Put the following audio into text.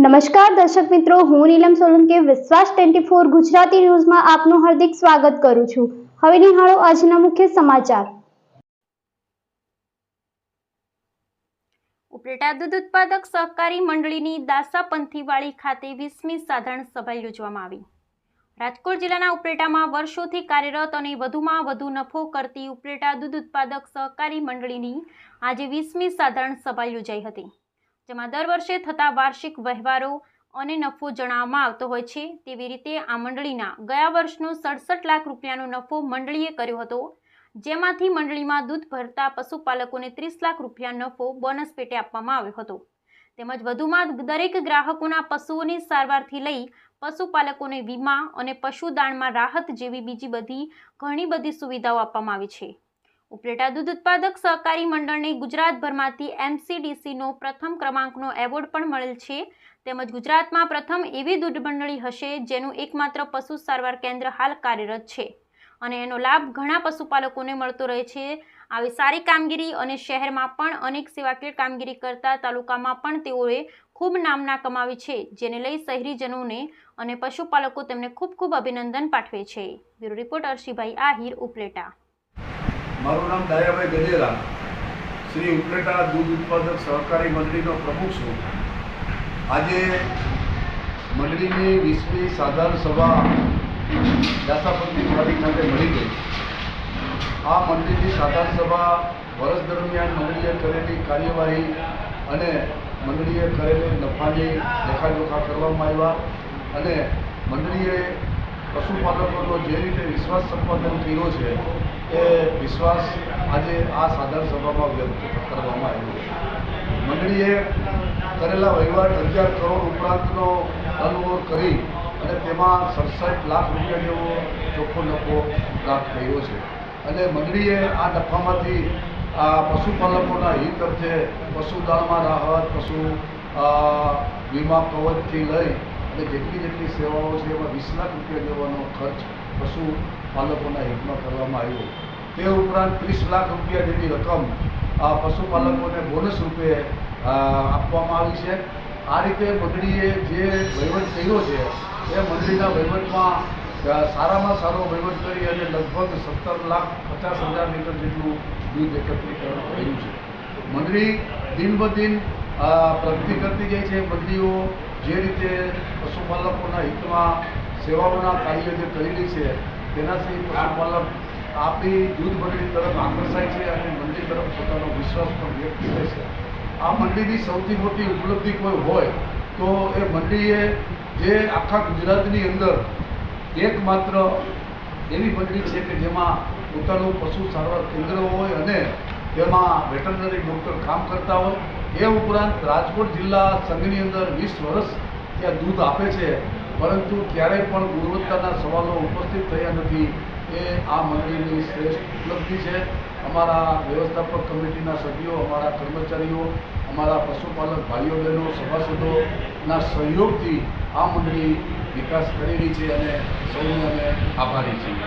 નમસ્કાર દર્શક મિત્રો, હું નીલમ સોલંકી વિશ્વાસ 24 ગુજરાતી ન્યૂઝમાં આપનું હાર્દિક સ્વાગત કરું છું। હવે નિહાળો આજના મુખ્ય સમાચાર। ઉપલેટા દૂધ ઉત્પાદક સહકારી મંડળીની દાસાપંથીવાડી ખાતે 20મી સાધારણ સભા યોજવામાં આવી। રાજકોટ જિલ્લાના ઉપલેટામાં વર્ષોથી કાર્યરત અને વધુમાં વધુ નફો કરતી ઉપલેટા દૂધ ઉત્પાદક સહકારી મંડળીની આજે 20મી સાધારણ સભા યોજાઈ હતી, જેમાં દર વર્ષે થતા વાર્ષિક વહેવારો અને નફો જણાવવામાં આવતો હોય છે। તેવી રીતે આ મંડળીના ગયા વર્ષનો 67 લાખ રૂપિયાનો નફો મંડળીએ કર્યો હતો, જેમાંથી મંડળીમાં દૂધ ભરતા પશુપાલકોને 30 લાખ રૂપિયા નફો બોનસ પેટે આપવામાં આવ્યો હતો। તેમજ વધુમાં દરેક ગ્રાહકોના પશુઓની સારવારથી લઈ પશુપાલકોને વીમા અને પશુદાણમાં રાહત જેવી બીજી બધી ઘણી બધી સુવિધાઓ આપવામાં આવી છે। ઉપલેટા દૂધ ઉત્પાદક સહકારી મંડળને ગુજરાતભરમાંથી MCDCનો પ્રથમ ક્રમાંકનો એવોર્ડ પણ મળેલ છે। તેમજ ગુજરાતમાં પ્રથમ એવી દૂધ મંડળી હશે જેનું એકમાત્ર પશુ સારવાર કેન્દ્ર હાલ કાર્યરત છે અને એનો લાભ ઘણા પશુપાલકોને મળતો રહે છે। આવી સારી કામગીરી અને શહેરમાં પણ અનેક સેવાકીય કામગીરી કરતા તાલુકામાં પણ તેઓએ ખૂબ નામના કમાવી છે, જેને લઈ શહેરીજનોને અને પશુપાલકો તેમને ખૂબ ખૂબ અભિનંદન પાઠવે છે। Bureau report અર્શીભાઈ Ahir, Upleta. મારું નામ દયાભાઈ ગજેરા, શ્રી ઉપલેટા દૂધ ઉત્પાદક સહકારી મંડળીનો પ્રમુખ છું। આજે મંડળીની 20મી સાધારણ સભા દાસાપંથીવાડી ખાતે મળી ગઈ। આ મંડળીની સાધારણ સભા વર્ષ દરમિયાન મંડળીએ કરેલી કાર્યવાહી અને મંડળીએ કરેલી નફાની લેખાજોખા કરવામાં આવ્યા અને મંડળીએ પશુપાલકોનો જે રીતે વિશ્વાસ સંપાદન કર્યો છે એ વિશ્વાસ આજે આ સાધારણ સભામાં વ્યક્ત કરવામાં આવ્યો। મંડળીએ કરેલા વહીવટ 11 કરોડ ઉપરાંતનો ટર્નઓવર કરી અને તેમાં 67 લાખ રૂપિયા જેવો ચોખ્ખો નફો પ્રાપ્ત કર્યો છે અને મંડળીએ આ નફામાંથી આ પશુપાલકોના હિત અર્થે પશુદાણમાં રાહત, પશુ વીમા કવચથી લઈ અને જેટલી સેવાઓ છે એમાં 20 લાખ રૂપિયા જેવાનો ખર્ચ પશુપાલકોના હિતમાં કરવામાં આવ્યો। તે ઉપરાંત 30 લાખ રૂપિયા જેવી રકમ આ પશુપાલકોને બોનસ રૂપે આપવામાં આવી છે। આ રીતે મંડળીએ જે વહીવટ કર્યો છે એ મંડળીના વહીવટમાં સારામાં સારો વહીવટ કરી અને લગભગ 17,50,000 લીટર જેટલું દૂધ એકત્રીકરણ કર્યું છે। મંડળી દિન બ દિન પ્રગતિ કરતી જાય છે। મંડળીઓ જે રીતે પશુપાલકોના હિતમાં સેવાઓના કાર્ય જે કરેલી છે તેનાથી પશુપાલક આપણી દૂધ મંડળી તરફ આકર્ષાય છે અને મંડળી તરફ પોતાનો વિશ્વાસ પણ વ્યક્ત કરે છે। આ મંડળીની સૌથી મોટી ઉપલબ્ધિ કોઈ હોય તો એ મંડળીએ જે આખા ગુજરાતની અંદર એકમાત્ર એવી મંડળી છે કે જેમાં પોતાનું પશુ સારવાર કેન્દ્ર હોય અને તેમાં વેટરનરી ડૉક્ટર કામ કરતા હોય। એ ઉપરાંત રાજકોટ જિલ્લા સંઘની અંદર 20 વર્ષ ત્યાં દૂધ આપે છે, પરંતુ ક્યારેય પણ ગુણવત્તાના સવાલો ઉપસ્થિત થયા નથી। એ આ મંડળીની શ્રેષ્ઠ ઉપલબ્ધિ છે। અમારા વ્યવસ્થાપક કમિટીના સભ્યો, અમારા કર્મચારીઓ, અમારા પશુપાલક ભાઈઓ બહેનો, સભાસદોના સહયોગથી આ મંડળી વિકાસ કરી રહી છે અને સૌને અમે આભારી છીએ।